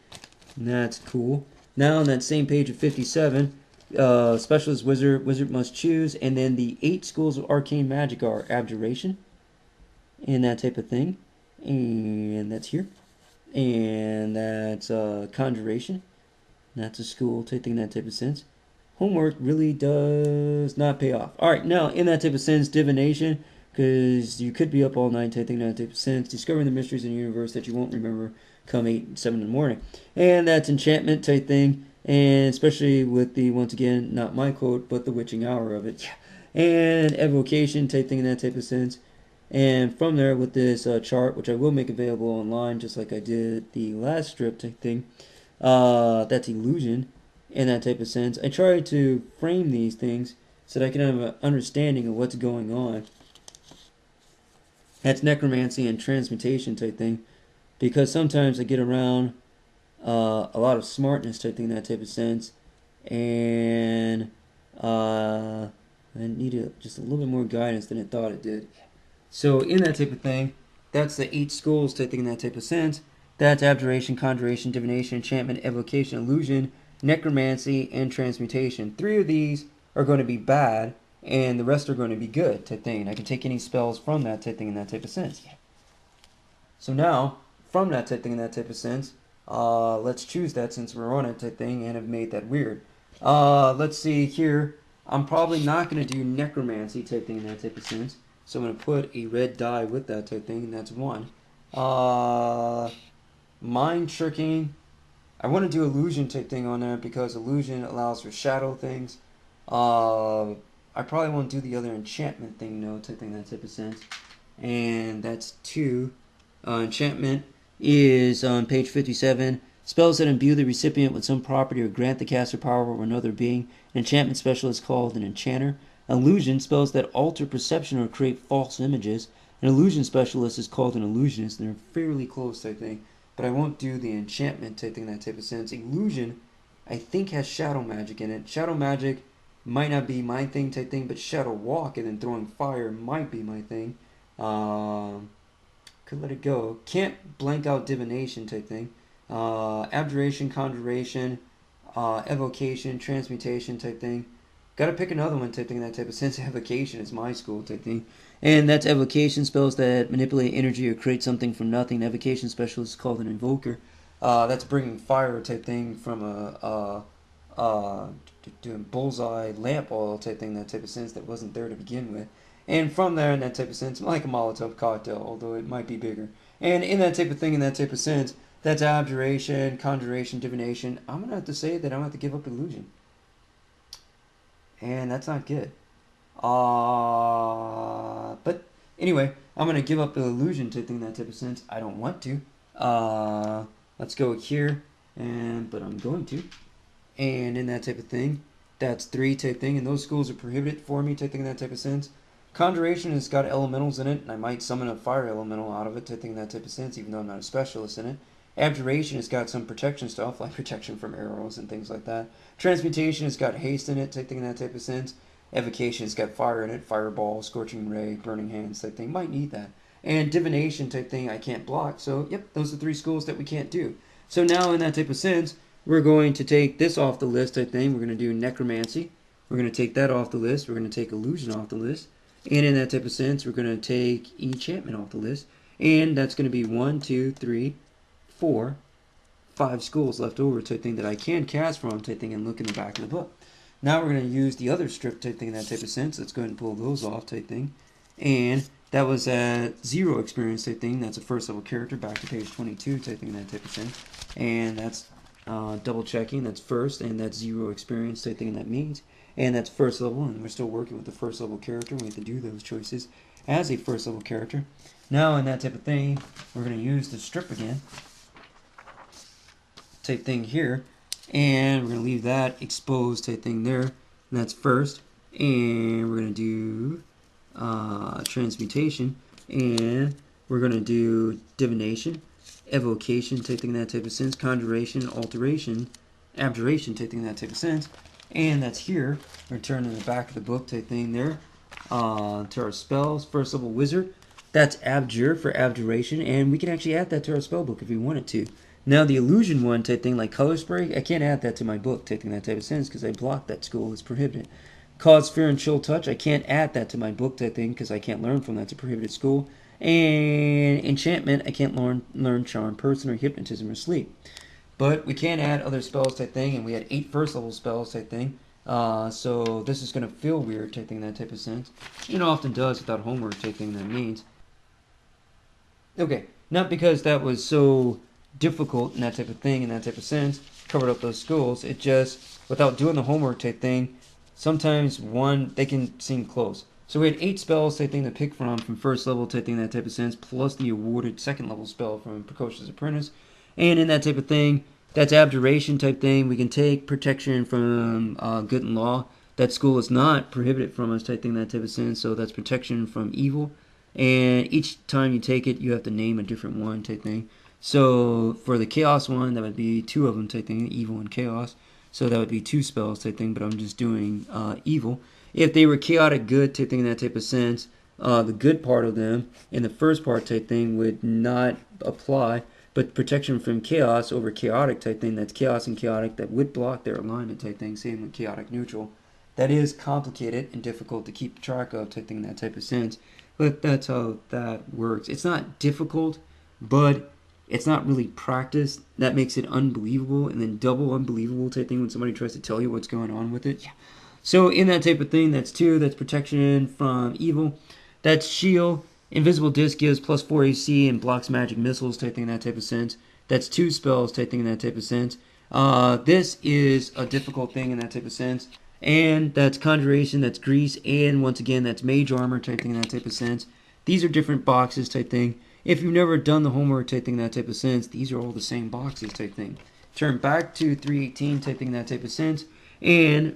And that's cool. Now on that same page of 57, specialist wizard must choose, and then the 8 schools of arcane magic are abjuration, and that type of thing, and that's here, and that's conjuration. That's a school type thing, that type of sense. Homework really does not pay off. All right, now in that type of sense, divination. because you could be up all night type thing, that type of sense, discovering the mysteries in the universe that you won't remember come 8, 7 in the morning. And that's enchantment type thing, and especially with the, once again, not my quote, but the witching hour of it. And evocation type thing in that type of sense. And from there, with this chart, which I will make available online, just like I did the last strip type thing, that's illusion in that type of sense. I try to frame these things so that I can have an understanding of what's going on. That's necromancy and transmutation type thing, because sometimes I get around a lot of smartness type thing in that type of sense, and I needed just a little bit more guidance than I thought it did. So in that type of thing, that's the 8 schools type thing in that type of sense. That's abjuration, conjuration, divination, enchantment, evocation, illusion, necromancy, and transmutation. 3 of these are going to be bad, and the rest are going to be good type thing. I can take any spells from that type thing in that type of sense. So now, from that type thing in that type of sense, let's choose that since we're on it type thing and have made that weird. Let's see here. I'm probably not going to do necromancy type thing in that type of sense. So I'm going to put a red die with that type thing, and that's 1. Mind tricking. I want to do illusion type thing on there because illusion allows for shadow things. I probably won't do the other enchantment thing, no, type thing, that type of sense. And that's 2. Enchantment is on page 57. Spells that imbue the recipient with some property or grant the caster power over another being. An enchantment specialist is called an enchanter. Illusion, spells that alter perception or create false images. An illusion specialist is called an illusionist. They're fairly close, I think. But I won't do the enchantment type thing, that type of sense. Illusion, I think, has shadow magic in it. Shadow magic might not be my thing type thing, but shadow walk and then throwing fire might be my thing. Could let it go. Can't blank out divination type thing. Abjuration, conjuration, evocation, transmutation type thing. Gotta pick another one type thing, that type of sense. Evocation is my school type thing. And that's evocation, spells that manipulate energy or create something from nothing. An evocation specialist is called an invoker. That's bringing fire type thing from doing bullseye lamp oil type thing, that type of sense, that wasn't there to begin with. And from there, in that type of sense, like a Molotov cocktail, although it might be bigger. And in that type of thing, in that type of sense, that's abjuration, conjuration, divination. I'm going to have to say that I'm going to have to give up illusion. And that's not good. But anyway, I'm going to give up the illusion type thing, that type of sense. I don't want to. Let's go here, but I'm going to. And in that type of thing, that's 3 type thing. And those schools are prohibited for me type thing, in that type of sense. Conjuration has got elementals in it, and I might summon a fire elemental out of it type thing, in that type of sense, even though I'm not a specialist in it. Abjuration has got some protection stuff, like protection from arrows and things like that. Transmutation has got haste in it, type thing in that type of sense. Evocation has got fire in it, fireball, scorching ray, burning hands type thing. Might need that. And divination type thing I can't block. So, yep, those are 3 schools that we can't do. So now in that type of sense, we're going to take this off the list type thing. We're going to do necromancy. We're going to take that off the list. We're going to take illusion off the list. And in that type of sense, we're going to take enchantment off the list. And that's going to be 1, 2, 3, 4, 5 schools left over type thing that I can cast from type thing and look in the back of the book. Now we're going to use the other strip type thing in that type of sense. Let's go ahead and pull those off type thing. And that was at 0 experience type thing. That's a first level character, back to page 22 type thing in that type of sense. And that's double checking. That's first, and that's 0 experience type thing, and that means. And that's first level, and we're still working with the first level character. We have to do those choices as a first level character. Now in that type of thing, we're going to use the strip again. Type thing here. And we're going to leave that exposed type thing there. And that's first. And we're going to do transmutation. And we're going to do divination, evocation type thing in that type of sense, conjuration, alteration, abjuration type thing in that type of sense. And that's here. We're turning to the back of the book type thing there. To our spells, first level wizard. That's abjure for abjuration. And we can actually add that to our spell book if we wanted to. Now the illusion one type thing, like color spray, I can't add that to my book type thing, that type of sense, because I blocked that school. It's prohibited. Cause fear and chill touch, I can't add that to my book type thing, because I can't learn from that. It's a prohibited school. And enchantment, I can't learn charm person or hypnotism or sleep. But we can add other spells type thing, and we had 8 first level spells type thing. So this is going to feel weird, taking that type of sense. It often does without homework, taking that means. Okay, not because that was so difficult and that type of thing and that type of sense, covered up those schools. It just, without doing the homework type thing, sometimes they can seem close. So we had 8 spells type thing to pick from first level type thing, that type of sense, plus the awarded second level spell from Precocious Apprentice. And in that type of thing, that's abjuration type thing. We can take protection from good and law. That school is not prohibited from us type thing, that type of sense. So that's protection from evil. And each time you take it, you have to name a different one type thing. So for the chaos one, that would be 2 of them type thing, evil and chaos. So that would be 2 spells type thing, but I'm just doing evil. If they were chaotic good type thing in that type of sense, the good part of them in the first part type thing would not apply. But protection from chaos over chaotic type thing, that's chaos and chaotic, that would block their alignment type thing, same with chaotic neutral. That is complicated and difficult to keep track of type thing in that type of sense. But that's how that works. It's not difficult, but it's not really practiced. That makes it unbelievable, and then double unbelievable type thing when somebody tries to tell you what's going on with it. Yeah. So in that type of thing, that's 2. That's protection from evil. That's shield. Invisible Disc gives plus 4 AC and blocks magic missiles type thing in that type of sense. That's 2 spells type thing in that type of sense. This is a difficult thing in that type of sense. And that's Conjuration, that's Grease, and once again, that's Mage Armor type thing in that type of sense. These are different boxes type thing. If you've never done the homework type thing in that type of sense, these are all the same boxes type thing. Turn back to 318 type thing in that type of sense,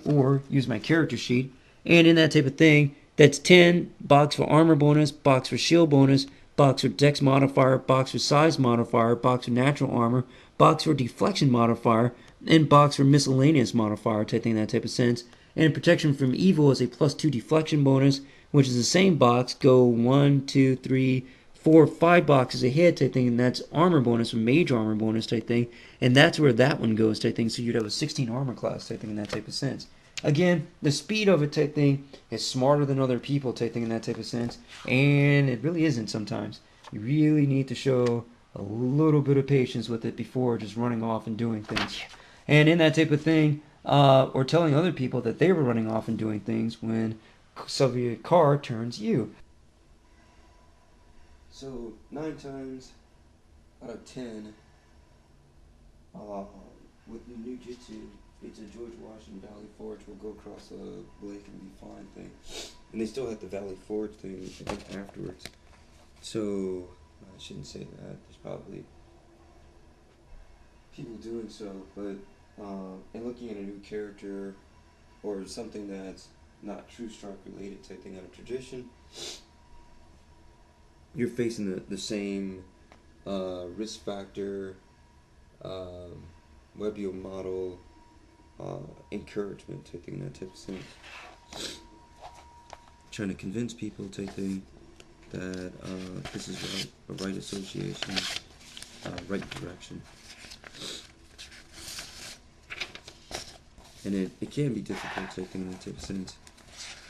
or use my character sheet. And in that type of thing, that's 10, box for armor bonus, box for shield bonus, box for dex modifier, box for size modifier, box for natural armor, box for deflection modifier, and box for miscellaneous modifier, type thing in that type of sense. And protection from evil is a plus 2 deflection bonus, which is the same box. Go 1, 2, 3, 4, 5 boxes ahead type thing, and that's armor bonus or mage armor bonus type thing. And that's where that one goes type thing. So you'd have a 16 armor class type thing in that type of sense. Again, the speed of it type thing is smarter than other people type thing in that type of sense. And it really isn't sometimes. You really need to show a little bit of patience with it before just running off and doing things. And in that type of thing, or telling other people that they were running off and doing things when Soviet car turns you. So 9 times out of 10, with the new jitsu, it's a George Washington Valley Forge will go across a lake and be fine thing. And they still have the Valley Forge thing, I think, afterwards. So, I shouldn't say that. There's probably people doing so, but and looking at a new character or something that's not true Stark related type thing out of tradition, you're facing the same risk factor, Webio model, encouragement type thing, that type of sense. Trying to convince people type thing that this is right, a right association, right direction. And it can be difficult type thing in that type of sense.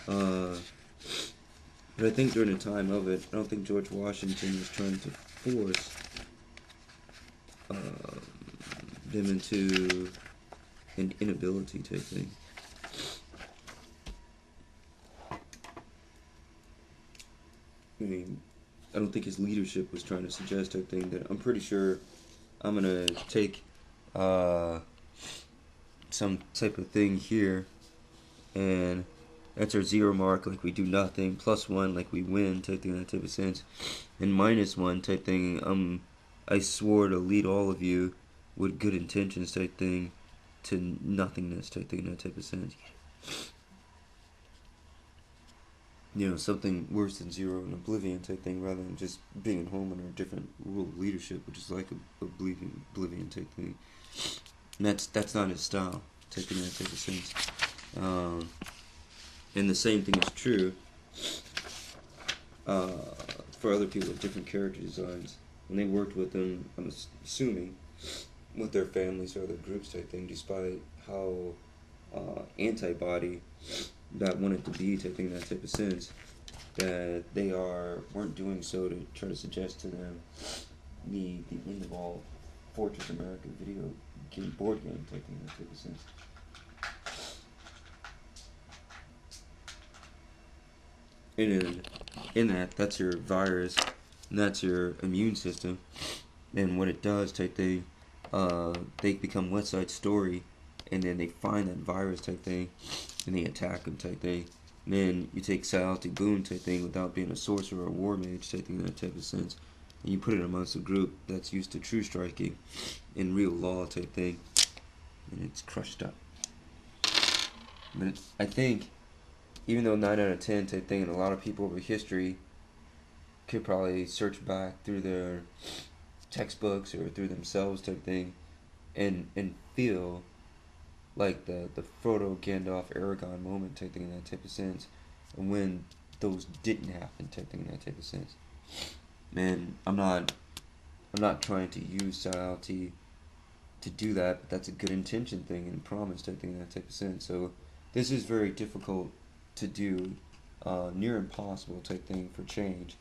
But I think during the time of it, I don't think George Washington was trying to force them into an inability type thing. I mean, I don't think his leadership was trying to suggest type thing that I'm pretty sure I'm gonna take some type of thing here, and that's our 0 mark, like we do nothing, +1 like we win type thing, that type of sense, and -1 type thing. I swore to lead all of you with good intentions type thing to nothingness type thing, that type of sense. You know, something worse than 0 and oblivion type thing, rather than just being at home under a different rule of leadership, which is like a oblivion type thing. And that's not his style, type thing, that type of sense. And the same thing is true for other people with different character designs. When they worked with them, I'm assuming, with their families or other groups type thing, despite how antibody that wanted to be type thing, that type of sense, that they weren't doing so to try to suggest to them the end of all Fortress America video game board game type thing, that type of sense. And in that, that's your virus, and that's your immune system. And what it does, type thing, they become West Side Story, and then they find that virus type thing, and they attack them type thing. And then you take Salty Boon type thing without being a sorcerer or a war mage type thing, that type of sense. And you put it amongst a group that's used to true striking in real law type thing, and it's crushed up. But I think, even though 9 out of 10 type thing, and a lot of people over history could probably search back through their textbooks or through themselves type thing, and feel like the Frodo, Gandalf, Aragorn moment type thing in that type of sense, and when those didn't happen type thing in that type of sense. Man, I'm not trying to use stylity to do that, but that's a good intention thing and promise type thing in that type of sense. So this is very difficult to do, near impossible type thing for change.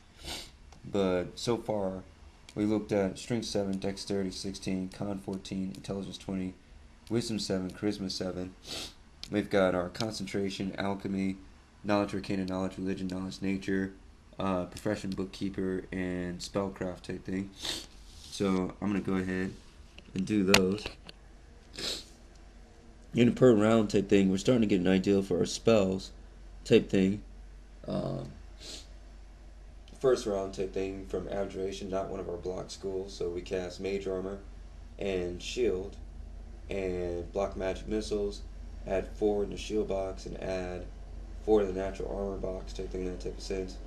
But so far, we looked at Strength 7, Dexterity 16, Con 14, Intelligence 20, Wisdom 7, Charisma 7. We've got our Concentration, Alchemy, Knowledge Arcana, Knowledge Religion, Knowledge Nature, Profession Bookkeeper, and Spellcraft type thing. So I'm going to go ahead and do those. In a per round type thing, we're starting to get an idea for our spells type thing. First round type thing from Abjuration, not one of our block schools, so we cast Mage Armor and Shield and block magic missiles, add 4 in the shield box, and add 4 to the natural armor box type thing in that type of sense.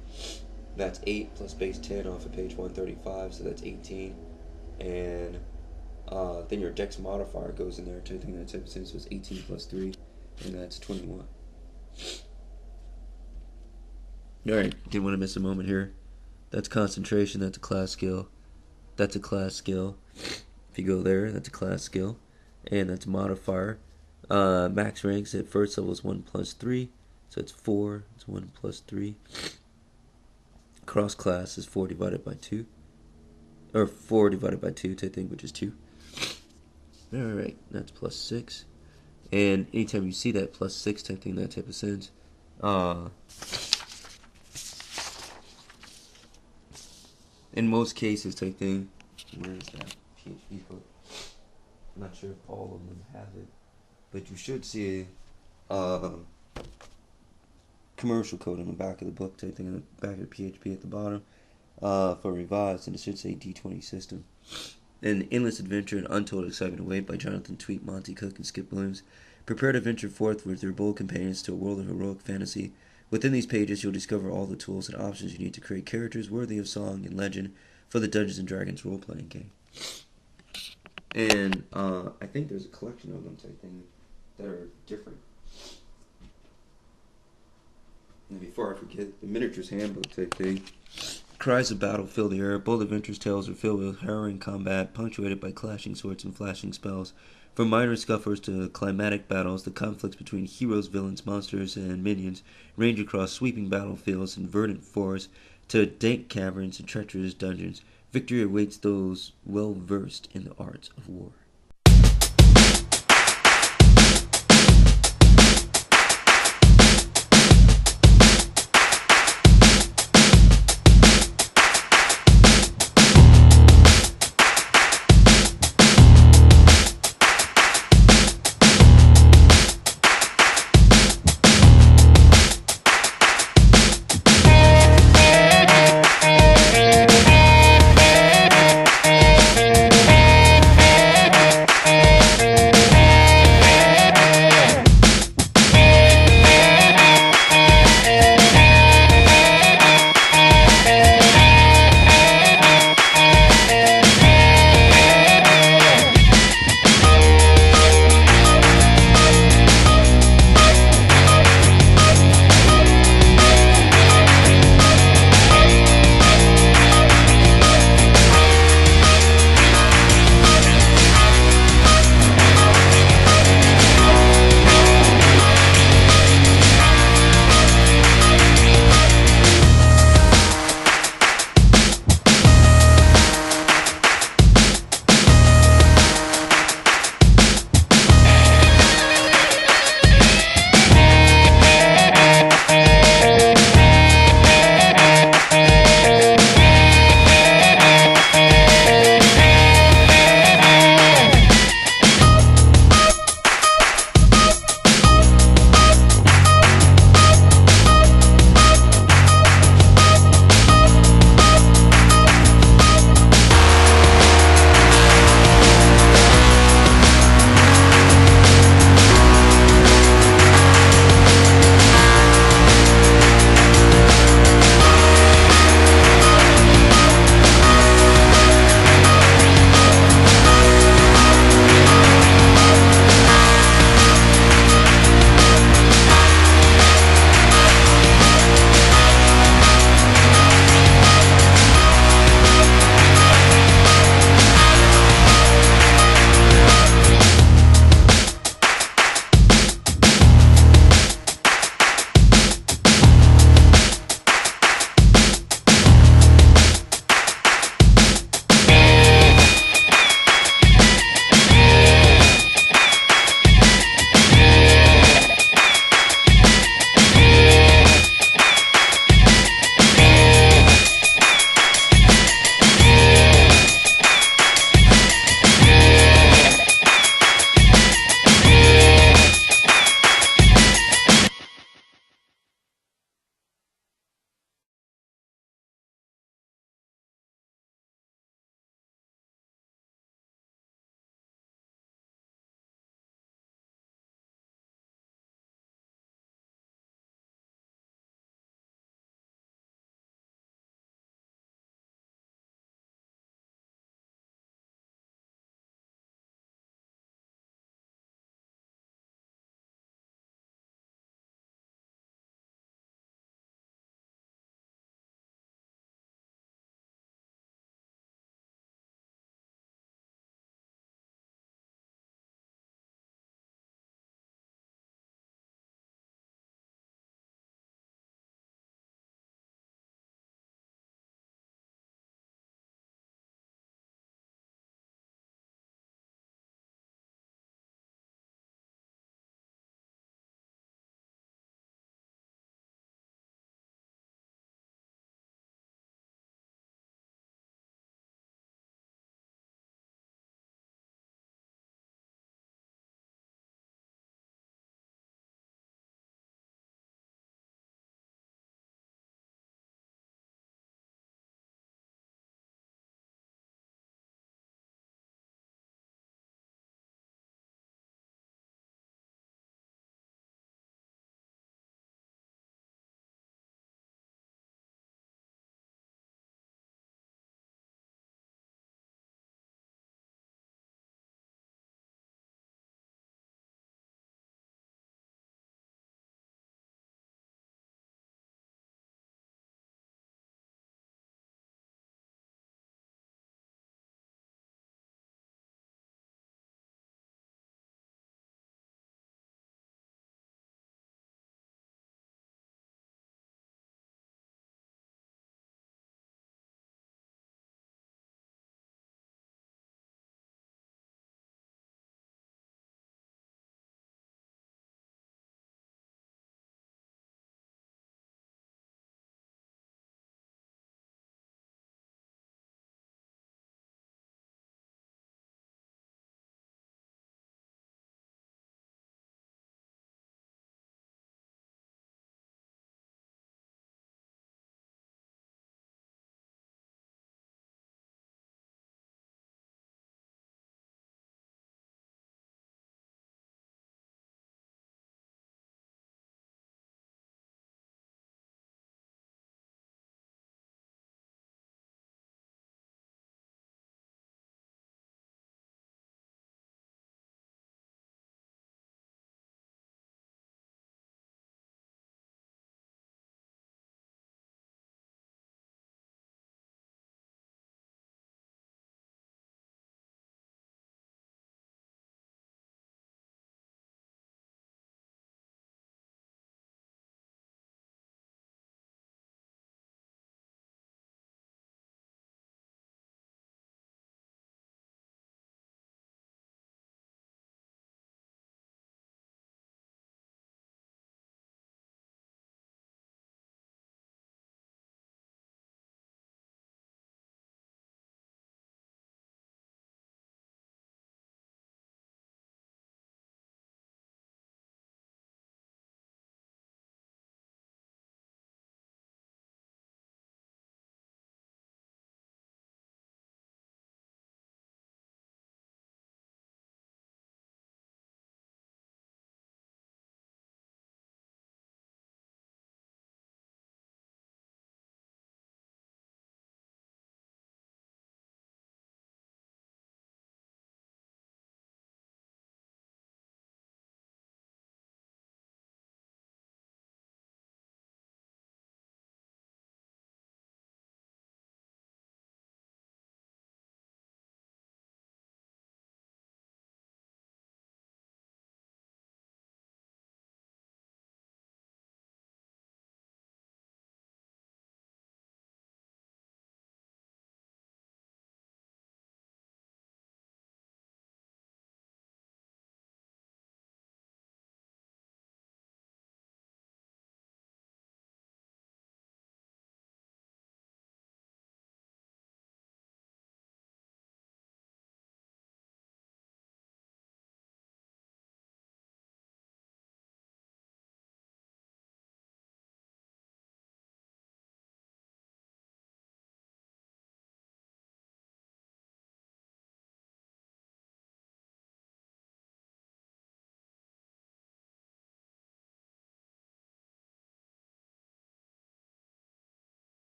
That's 8 plus base 10 off of page 135, so that's 18. And then your dex modifier goes in there type thing in that type of sense, so it's 18 plus 3, and that's 21. Alright, didn't want to miss a moment here. That's Concentration, that's a class skill. That's a class skill. If you go there, that's a class skill. And that's modifier. Max ranks at first level is 1 plus 3. So it's 4. It's 1 plus 3. Cross class is 4 divided by 2. Or 4 divided by 2, I think, which is 2. Alright, that's plus 6. And anytime you see that plus 6 type thing, that type of sense, in most cases type thing, where is that PHP code? I'm not sure if all of them have it, but you should see a commercial code on the back of the book type thing, on the back of the PHP at the bottom, for revised, and it should say D20 system. An Endless Adventure and Untold Excitement Await by Jonathan Tweet, Monty Cook, and Skip Williams. Prepare to venture forth with your bold companions to a world of heroic fantasy. Within these pages, you'll discover all the tools and options you need to create characters worthy of song and legend for the Dungeons & Dragons role-playing game. And I think there's a collection of them type thing that are different. And before I forget, the Miniatures Handbook type thing. Cries of battle fill the air. Bold adventures tales are filled with harrowing combat, punctuated by clashing swords and flashing spells. From minor scuffles to climatic battles, the conflicts between heroes, villains, monsters, and minions range across sweeping battlefields and verdant forests to dank caverns and treacherous dungeons. Victory awaits those well versed in the arts of war.